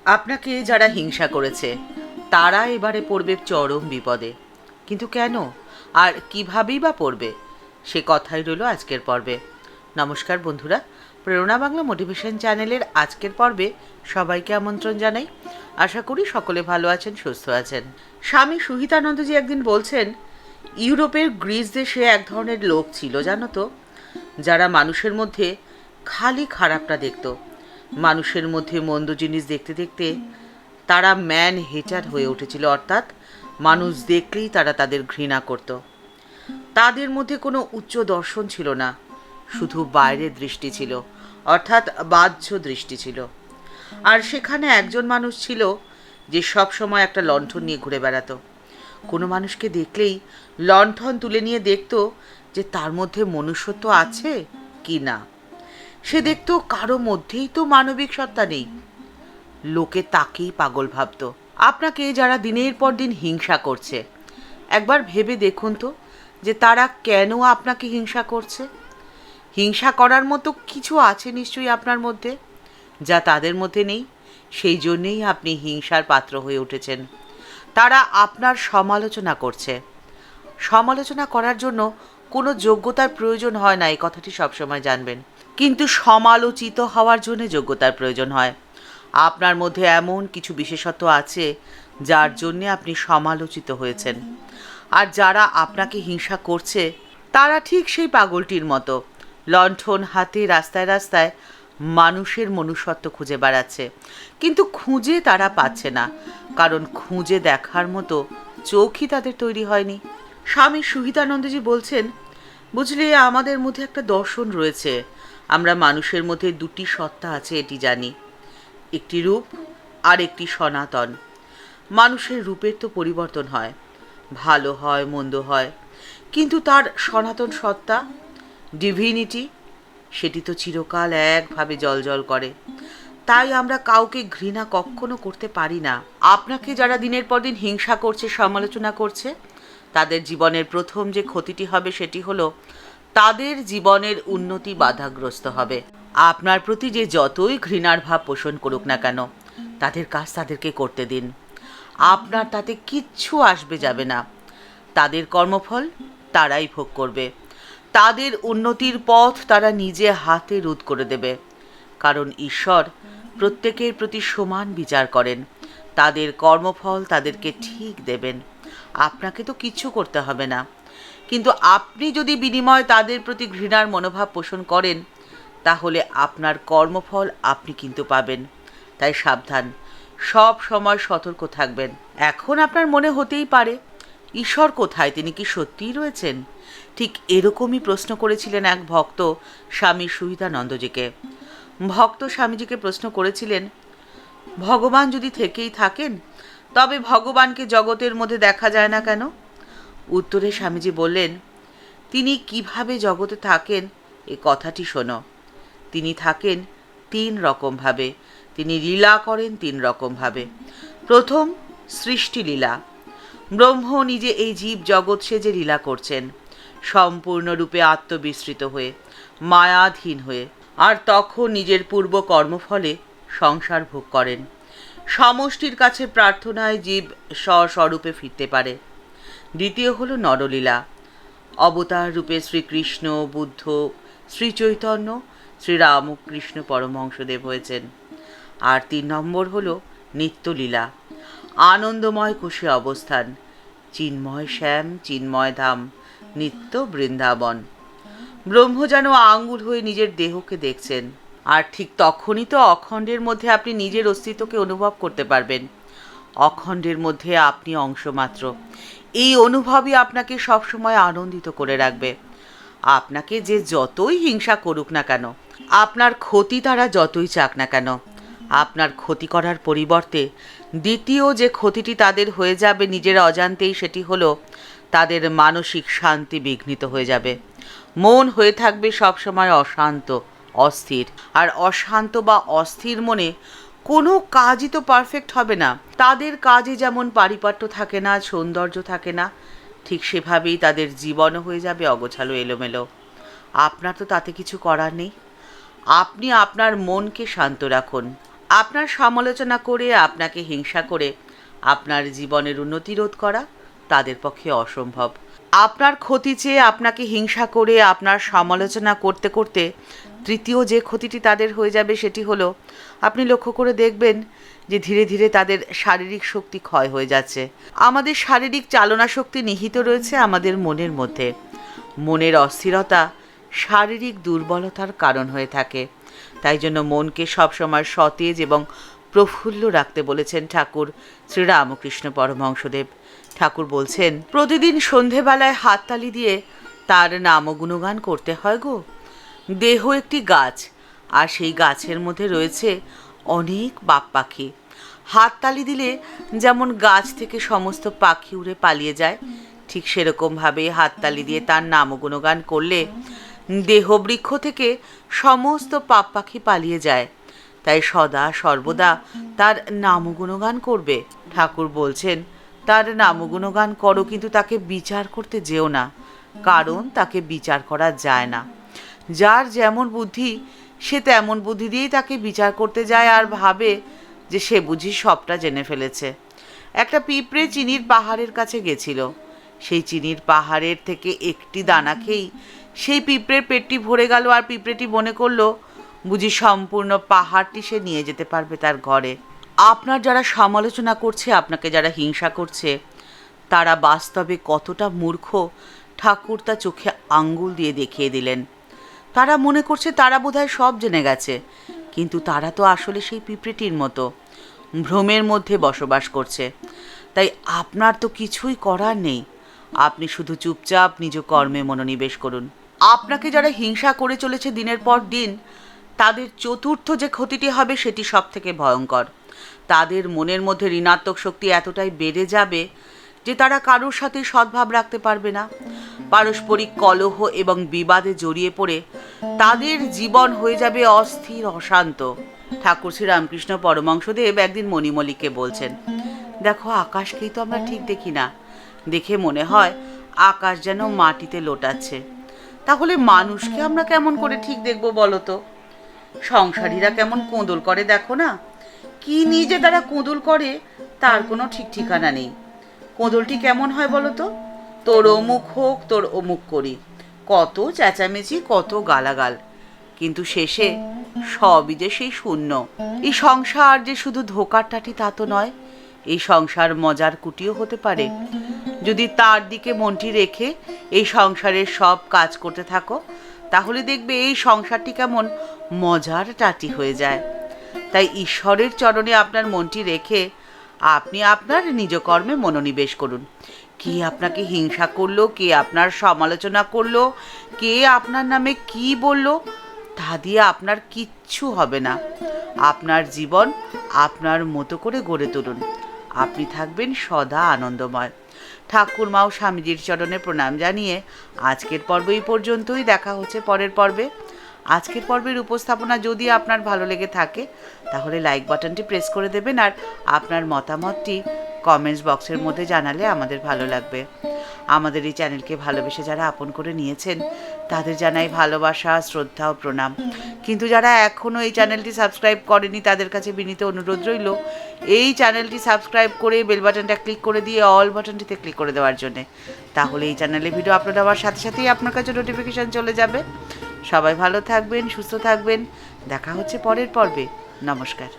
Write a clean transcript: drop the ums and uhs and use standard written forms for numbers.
আপনাকে যারা হিংসা করেছে তারা এবারে পড়বে চরম বিপদে। কিন্তু কেন আর কিভাবেই বা পড়বে, সে কথাই রইল আজকের পর্বে। নমস্কার বন্ধুরা, প্রেরণা বাংলা মোটিভেশন চ্যানেলের আজকের পর্বে সবাইকে আমন্ত্রণ জানাই। আশা করি সকলে ভালো আছেন, সুস্থ আছেন। স্বামী সুহিতানন্দজি একদিন বলছেন, ইউরোপের গ্রিস দেশে এক ধরনের লোক ছিল জানো তো, যারা মানুষের মধ্যে খালি খারাপটা দেখত। মানুষের মধ্যে মন্দ জিনিস দেখতে দেখতে তারা ম্যান হেটার হয়ে উঠেছিল, অর্থাৎ মানুষ দেখলেই তারা তাদের ঘৃণা করত। তাদের মধ্যে কোনো উচ্চ দর্শন ছিল না, শুধু বাইরের দৃষ্টি ছিল, অর্থাৎ বাহ্য দৃষ্টি ছিল। আর সেখানে একজন মানুষ ছিল যে সব সময় একটা লণ্ঠন নিয়ে ঘুরে বেড়াতো। কোনো মানুষকে দেখলেই লণ্ঠন তুলে নিয়ে দেখতো যে তার মধ্যে মনুষ্যত্ব আছে কি না। সে দেখতো কারো মধ্যেই তো মানবিক সত্তা নেই। লোকে তাকেই পাগল ভাবত। আপনাকে যারা দিনের পর দিন হিংসা করছে, একবার ভেবে দেখুন তো যে তারা কেন আপনাকে হিংসা করছে। হিংসা করার মতো কিছু আছে নিশ্চয়ই আপনার মধ্যে, যা তাদের মধ্যে নেই। সেই জন্যেই আপনি হিংসার পাত্র হয়ে উঠেছেন। তারা আপনার সমালোচনা করছে। সমালোচনা করার জন্য কোনো যোগ্যতার প্রয়োজন হয় না, এই কথাটি সবসময় জানবেন। কিন্তু সমালোচিত হওয়ার জন্য যোগ্যতার প্রয়োজন হয়। আপনার মধ্যে এমন কিছু বিশেষত্ব আছে যার জন্যে আপনি সমালোচিত হয়েছেন। আর যারা আপনাকে হিংসা করছে তারা ঠিক সেই পাগলটির মতো লণ্ঠন হাতে রাস্তায় রাস্তায় মানুষের মনুষ্যত্ব খুঁজে বেড়াচ্ছে, কিন্তু খুঁজে তারা পাচ্ছে না, কারণ খুঁজে দেখার মতো চোখই তাদের তৈরি হয়নি। স্বামী সুহিতানন্দজি বলছেন, বুঝলে আমাদের মধ্যে একটা দর্শন রয়েছে। আমরা মানুষের মধ্যে দুটি সত্তা আছে এটি জানি, একটি রূপ আর একটি সনাতন। মানুষের রূপের তো পরিবর্তন হয়, ভালো হয় মন্দ হয়, কিন্তু তার সনাতন সত্তা ডিভিনিটি সেটি তো চিরকাল একভাবে জ্বলজ্বল করে। তাই আমরা কাউকে ঘৃণা কখনো করতে পারি না। আপনাকে যারা দিনের পর দিন হিংসা করছে, সমালোচনা করছে, তাদের জীবনের প্রথম যে ক্ষতিটি হবে সেটি হলো তাদের জীবনের উন্নতি বাধাগ্রস্ত হবে। আপনার প্রতি যে যতই ঘৃণার ভাব পোষণ করুক না কেন, তাদের কাজ তাদেরকে করতে দিন। আপনার তাতে কিচ্ছু আসবে যাবে না। তাদের কর্মফল তারাই ভোগ করবে। তাদের উন্নতির পথ তারা নিজে হাতে রোধ করে দেবে, কারণ ঈশ্বর প্রত্যেকের প্রতি সমান বিচার করেন। তাদের কর্মফল তাদেরকে ঠিক দেবেন। আপনাকে তো কিচ্ছু করতে হবে না, কিন্তু আপনি যদি বিনিময়ে তাদের প্রতি ঘৃণার মনোভাব পোষণ করেন, তাহলে আপনার কর্মফল আপনি কিন্তু পাবেন। তাই সাবধান, সব সময় সতর্ক থাকবেন। এখন আপনার মনে হতেই পারে, ঈশ্বর কোথায়, তিনি কি সত্যিই রয়েছেন? ঠিক এরকমই প্রশ্ন করেছিলেন এক ভক্ত স্বামী সুহিতানন্দজিকে। ভক্ত স্বামীজিকে প্রশ্ন করেছিলেন, ভগবান যদি থেকেই থাকেন তবে ভগবানকে জগতের মধ্যে দেখা যায় না কেন? উত্তরে স্বামীজি বললেন, তিনি কিভাবে জগতে থাকেন এ কথাটি শোনো। তিনি থাকেন 3 রকমভাবে, তিনি লীলা করেন 3 রকমভাবে। প্রথম, সৃষ্টি লীলা। ব্রহ্ম নিজে এই জীব জগৎ সেজে লীলা করছেন, সম্পূর্ণরূপে আত্মবিস্মৃত হয়ে, মায়াধীন হয়ে, আর তখন নিজের পূর্ব কর্মফলে সংসার ভোগ করেন। সমষ্টির কাছে প্রার্থনায় জীব স্বস্বরূপে ফিরতে পারে। দ্বিতীয় হলো নরলীলা। অবতার রূপে শ্রীকৃষ্ণ, বুদ্ধ, শ্রীচৈতন্য, শ্রীরামকৃষ্ণ পরমহংসদেব হয়েছেন। আর 3 নম্বর হলো নিত্যলীলা। আনন্দময় কোষে অবস্থান, চিন্ময় শ্যাম, চিন্ময় ধাম, নিত্য বৃন্দাবন। ব্রহ্ম যেন আঙ্গুল হয়ে নিজের দেহকে দেখছেন, আর ঠিক তখনই তো অখণ্ডের মধ্যে আপনি নিজের অস্তিত্বকে অনুভব করতে পারবেন। অখণ্ডের মধ্যে আপনি অংশমাত্র। এই অনুভবই আপনাকে সবসময় আনন্দিত করে রাখবে। আপনাকে যে যতই হিংসা করুক না কেন, আপনার ক্ষতি তারা যতই চাক না কেন, আপনার ক্ষতি করার পরিবর্তে দ্বিতীয় যে ক্ষতিটি তাদের হয়ে যাবে নিজের অজান্তেই, সেটি হলো তাদের মানসিক শান্তি বিঘ্নিত হয়ে যাবে। মন হয়ে থাকবে সবসময় অশান্ত, অস্থির। আর অশান্ত বা অস্থির মনে কোনো কাজই তো পারফেক্ট হবে না। তাদের কাজে যেমন পারিপাট্য থাকে না, সৌন্দর্য থাকে না, ঠিক সেভাবেই তাদের জীবনও হয়ে যাবে অগোছালো, এলোমেলো। আপনার তো তাতে কিছু করার নেই। আপনি আপনার মনকে শান্ত রাখুন। আপনার সমালোচনা করে, আপনাকে হিংসা করে আপনার জীবনের উন্নতি রোধ করা তাদের পক্ষে অসম্ভব। আপনার ক্ষতি চেয়ে আপনাকে হিংসা করে আপনার সমালোচনা করতে করতে তৃতীয় যে ক্ষতিটি তাদের হয়ে যাবে সেটি হলো, আপনি লক্ষ্য করে দেখবেন যে ধীরে ধীরে তাদের শারীরিক শক্তি ক্ষয় হয়ে যাচ্ছে। আমাদের শারীরিক চালনা শক্তি নিহিত রয়েছে আমাদের মনের মধ্যে। মনের অস্থিরতা শারীরিক দুর্বলতার কারণ হয়ে থাকে। তাই জন্য মনকে সবসময় সতেজ এবং প্রফুল্ল রাখতে বলেছেন ঠাকুর শ্রীরামকৃষ্ণ পরমহংসদেব। ঠাকুর বলছেন, প্রতিদিন সন্ধেবেলায় হাততালি দিয়ে তার নাম গুণগান করতে হয় গো। দেহ একটি গাছ, আর সেই গাছের মধ্যে রয়েছে অনেক বাপ পাখি। হাততালি দিলে যেমন গাছ থেকে সমস্ত পাখি উড়ে পালিয়ে যায়, ঠিক সেরকমভাবে হাততালি দিয়ে তার নাম গুণগান করলে দেহবৃক্ষ থেকে সমস্ত পাপ পাখি পালিয়ে যায়। তাই সদা সর্বদা তার নাম গুণগান করবে। ঠাকুর বলছেন, তার নাম গুণগান করো, কিন্তু তাকে বিচার করতে যেও না, কারণ তাকে বিচার করা যায় না। যার যেমন বুদ্ধি সে তেমন বুদ্ধি দিয়েই তাকে বিচার করতে যায় আর ভাবে যে সে বুঝি সবটা জেনে ফেলেছে। একটা পিঁপড়ে চিনির পাহাড়ের কাছে গেছিল। সেই চিনির পাহাড়ের থেকে একটি দানা খেয়েই সেই পিঁপড়ের পেটটি ভরে গেল, আর পিঁপড়েটি মনে করলো বুঝি সম্পূর্ণ পাহাড়টি সে নিয়ে যেতে পারবে তার ঘরে। আপনার যারা সমালোচনা করছে, আপনাকে যারা হিংসা করছে, তারা বাস্তবে কতটা মূর্খ ঠাকুর তা চোখে আঙ্গুল দিয়ে দেখিয়ে দিলেন। তারা মনে করছে তারা বোধহয় সব জেনে গেছে, কিন্তু তারা তো আসলে সেই পিঁপড়েটির মতো ভ্রমের মধ্যে বসবাস করছে। তাই আপনার তো কিছুই করার নেই, আপনি শুধু চুপচাপ নিজ কর্মে মনোনিবেশ করুন। আপনাকে যারা হিংসা করে চলেছে দিনের পর দিন, তাদের চতুর্থ যে ক্ষতিটি হবে সেটি সব থেকে ভয়ঙ্কর। তাদের মনের মধ্যে ঋণাত্মক শক্তি এতটাই বেড়ে যাবে যে তারা কারোর সাথে সদ্ভাব রাখতে পারবে না। পারস্পরিক কলহ এবং বিবাদে জড়িয়ে পড়ে তাদের জীবন হয়ে যাবে অস্থির, অশান্ত। ঠাকুর শ্রী রামকৃষ্ণ পরমহংসদেব একদিন মণিমল্লিককে বলছেন, দেখো আকাশকেই তো আমরা ঠিক দেখি না, দেখে মনে হয় আকাশ যেন মাটিতে লোটাচ্ছে। তাহলে মানুষকে আমরা কেমন করে ঠিক দেখবো বলো তো? সংসারীরা কেমন কোঁদল করে দেখো না, কি নিজে তারা কোঁদল করে তার কোনো ঠিক ঠিকানা নেই। কোঁদলটি কেমন হয় বলো তো? তোর অমুক হোক, তোর অমুক করি, কত চেঁচামেচি, কত গালাগাল, কিন্তু শেষে সবই যে সেই শূন্য। এই সংসার যে শুধু ধোকার টাটি তা তো নয়, এই সংসার মজার কুটিও হতে পারে। যদি তার দিকে মনটি রেখে এই সংসারের সব কাজ করতে থাকো, তাহলে দেখবে এই সংসারটি কেমন মজার টাটি হয়ে যায়। তাই ঈশ্বরের চরণে আপনার মনটি রেখে আপনি আপনার নিজ কর্মে মনোনিবেশ করুন। কে আপনাকে হিংসা করলো, কে আপনার সমালোচনা করলো, কে আপনার নামে কি বলল, তা দিয়ে আপনার কিচ্ছু হবে না। আপনার জীবন আপনার মতো করে গড়ে তুলুন, আপনি থাকবেন সদা আনন্দময়। ঠাকুরমা ও স্বামীজির চরণে প্রণাম জানিয়ে আজকের পর্ব এই পর্যন্তই। দেখা হচ্ছে পরের পর্বে। আজকের পর্বের উপস্থাপনা যদি আপনার ভালো লেগে থাকে তাহলে লাইক বাটনটি প্রেস করে দেবেন, আর আপনার মতামতটি কমেন্টস বক্সের মধ্যে জানালে আমাদের ভালো লাগবে। আমাদের এই চ্যানেলকে ভালোবেসে যারা আপন করে নিয়েছেন তাদের জানাই ভালোবাসা, শ্রদ্ধা ও প্রণাম। কিন্তু যারা এখনও এই চ্যানেলটি সাবস্ক্রাইব করেনি তাদের কাছে বিনীত অনুরোধ রইল এই চ্যানেলটি সাবস্ক্রাইব করে বেল বাটনটা ক্লিক করে দিয়ে অল বাটনটিতে ক্লিক করে দেওয়ার জন্যে। তাহলে এই চ্যানেলে ভিডিও আপলোড হওয়ার সাথে সাথেই আপনার কাছে নোটিফিকেশান চলে যাবে। সবাই ভালো থাকবেন, সুস্থ থাকবেন। দেখা হচ্ছে পরের পর্বে। নমস্কার।